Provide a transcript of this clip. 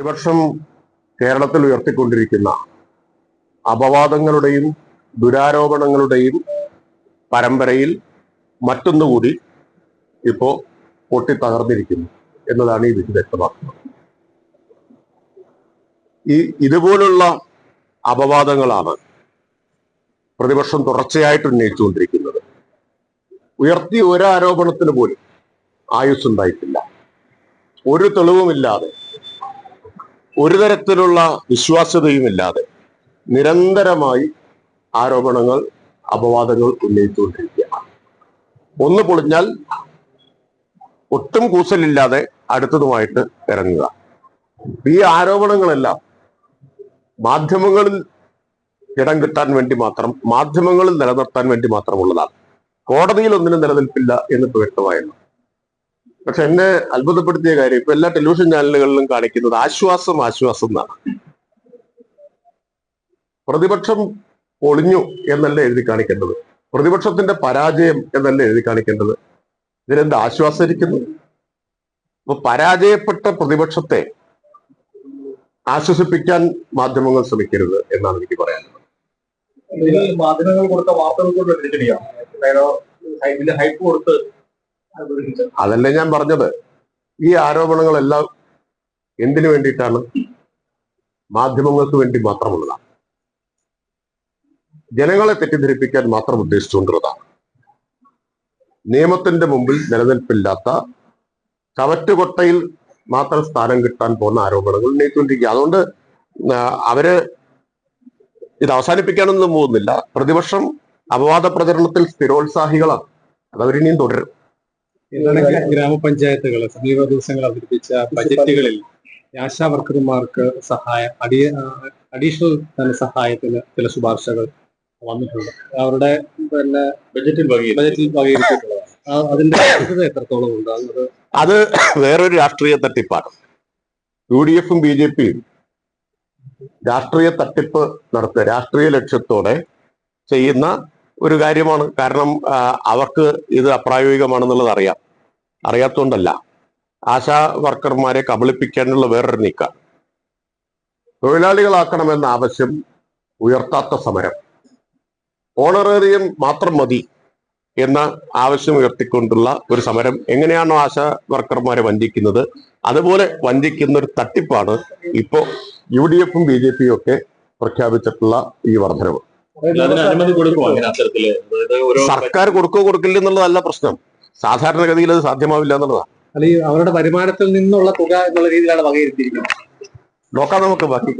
പ്രതിപക്ഷം കേരളത്തിൽ ഉയർത്തിക്കൊണ്ടിരിക്കുന്ന അപവാദങ്ങളുടെയും ദുരാരോപണങ്ങളുടെയും പരമ്പരയിൽ മറ്റൊന്നുകൂടി ഇപ്പോ പൊട്ടിത്തകർന്നിരിക്കുന്നു എന്നതാണ് ഈ വിധി വ്യക്തമാക്കുന്നത്. ഇതുപോലുള്ള അപവാദങ്ങളാണ് പ്രതിപക്ഷം തുടർച്ചയായിട്ട് ഉന്നയിച്ചുകൊണ്ടിരിക്കുന്നത്. ഉയർത്തിയ ഒരു ആരോപണത്തിന് പോലും ആയുസ് ഉണ്ടായിട്ടില്ല. ഒരു തെളിവുമില്ലാതെ, ഒരു തരത്തിലുള്ള വിശ്വാസ്യതയുമില്ലാതെ നിരന്തരമായി ആരോപണങ്ങൾ, അപവാദങ്ങൾ ഉന്നയിച്ചുകൊണ്ടിരിക്കുകയാണ്. ഒന്ന് പൊളിഞ്ഞാൽ ഒട്ടും കൂസലില്ലാതെ അടുത്തതുമായിട്ട് ഇറങ്ങുക. ഈ ആരോപണങ്ങളെല്ലാം മാധ്യമങ്ങളിൽ ഇടം കിട്ടാൻ വേണ്ടി മാത്രം, മാധ്യമങ്ങളിൽ നിലനിർത്താൻ വേണ്ടി മാത്രമുള്ളതാണ്. കോടതിയിൽ ഒന്നിനും നിലനിൽപ്പില്ല എന്നിട്ട് വ്യക്തമായിരുന്നു. പക്ഷെ എന്നെ അത്ഭുതപ്പെടുത്തിയ കാര്യം, ഇപ്പൊ എല്ലാ ടെലിവിഷൻ ചാനലുകളിലും കാണിക്കുന്നത് ആശ്വാസം ആശ്വാസം എന്നാണ്. പ്രതിപക്ഷം പൊളിഞ്ഞു എന്നല്ല എഴുതി കാണിക്കേണ്ടത്, പ്രതിപക്ഷത്തിന്റെ പരാജയം എന്നല്ല എഴുതി കാണിക്കേണ്ടത്. ഇതിനെന്ത് ആശ്വാസം ഇരിക്കുന്നു? അപ്പൊ പരാജയപ്പെട്ട പ്രതിപക്ഷത്തെ ആശ്വസിപ്പിക്കാൻ മാധ്യമങ്ങൾ ശ്രമിക്കരുത് എന്നാണ് എനിക്ക് പറയാനുള്ളത്. മാധ്യമങ്ങൾ കൊടുത്ത വാർത്തകൾ ഹൈപ്പ് കൊടുത്ത് അതല്ലേ ഞാൻ പറഞ്ഞത്. ഈ ആരോപണങ്ങളെല്ലാം എന്തിനു വേണ്ടിയിട്ടാണ്? മാധ്യമങ്ങൾക്ക് വേണ്ടി മാത്രമുള്ളതാണ്. ജനങ്ങളെ തെറ്റിദ്ധരിപ്പിക്കാൻ മാത്രം ഉദ്ദേശിച്ചുകൊണ്ടുള്ളതാണ്. നിയമത്തിന്റെ മുമ്പിൽ നിലനിൽപ്പില്ലാത്ത ചവറ്റുകൊട്ടയിൽ മാത്രം സ്ഥാനം കിട്ടാൻ പോകുന്ന ആരോപണങ്ങൾ ഉന്നയിച്ചുകൊണ്ടിരിക്കുക. അതുകൊണ്ട് അവര് ഇത് അവസാനിപ്പിക്കാനൊന്നും പോകുന്നില്ല. പ്രതിപക്ഷം അപവാദ പ്രചരണത്തിൽ സ്ഥിരോത്സാഹികളാണ്. അതവരിനിയും തുടരും. ഗ്രാമപഞ്ചായത്തുകൾ സമീപ ദിവസങ്ങൾ അവതരിപ്പിച്ച ബജറ്റുകളിൽ ആശാ വർക്കർമാർക്ക് സഹായം, അഡീഷണൽ ധനസഹായത്തിന് ചില ശുപാർശകൾ വന്നിട്ടുണ്ട്. അവരുടെ ബജറ്റിൽ വകയിരുത്തിയിട്ടുള്ളതാണ്. അതിന്റെ സാധ്യത എത്രത്തോളം ഉണ്ട്? അത് വേറൊരു രാഷ്ട്രീയ തട്ടിപ്പാണ്. UDF ഉം BJP യും രാഷ്ട്രീയ തട്ടിപ്പ് നടത്തുക, രാഷ്ട്രീയ ലക്ഷ്യത്തോടെ ചെയ്യുന്ന ഒരു കാര്യമാണ്. കാരണം അവർക്ക് ഇത് അപ്രായോഗികമാണെന്നുള്ളത് അറിയാത്തതുകൊണ്ടല്ല. ആശാ വർക്കർമാരെ കബളിപ്പിക്കാനുള്ള വേറൊരു നീക്കം. തൊഴിലാളികളാക്കണമെന്ന ആവശ്യം ഉയർത്താത്ത സമരം, ഓണറേറിയം മാത്രം മതി എന്ന ആവശ്യം ഉയർത്തിക്കൊണ്ടുള്ള ഒരു സമരം എങ്ങനെയാണോ ആശാ വർക്കർമാരെ വഞ്ചിക്കുന്നത്, അതുപോലെ വഞ്ചിക്കുന്ന ഒരു തട്ടിപ്പാണ് ഇപ്പോ UDF ഉം BJP യും ഒക്കെ പ്രഖ്യാപിച്ചിട്ടുള്ള ഈ വർധനവ്. സർക്കാർ കൊടുക്കില്ല എന്നുള്ളതല്ല പ്രശ്നം. സാധാരണഗതിയിൽ അത് സാധ്യമാവില്ല എന്നുള്ളതാണ്. അല്ലെങ്കിൽ അവരുടെ വരുമാനത്തിൽ നിന്നുള്ള തുക എന്നുള്ള രീതിയിലാണ് വകയിരുത്തിയിരിക്കുന്നത്. നോക്കാം നമുക്ക് ബാക്കി.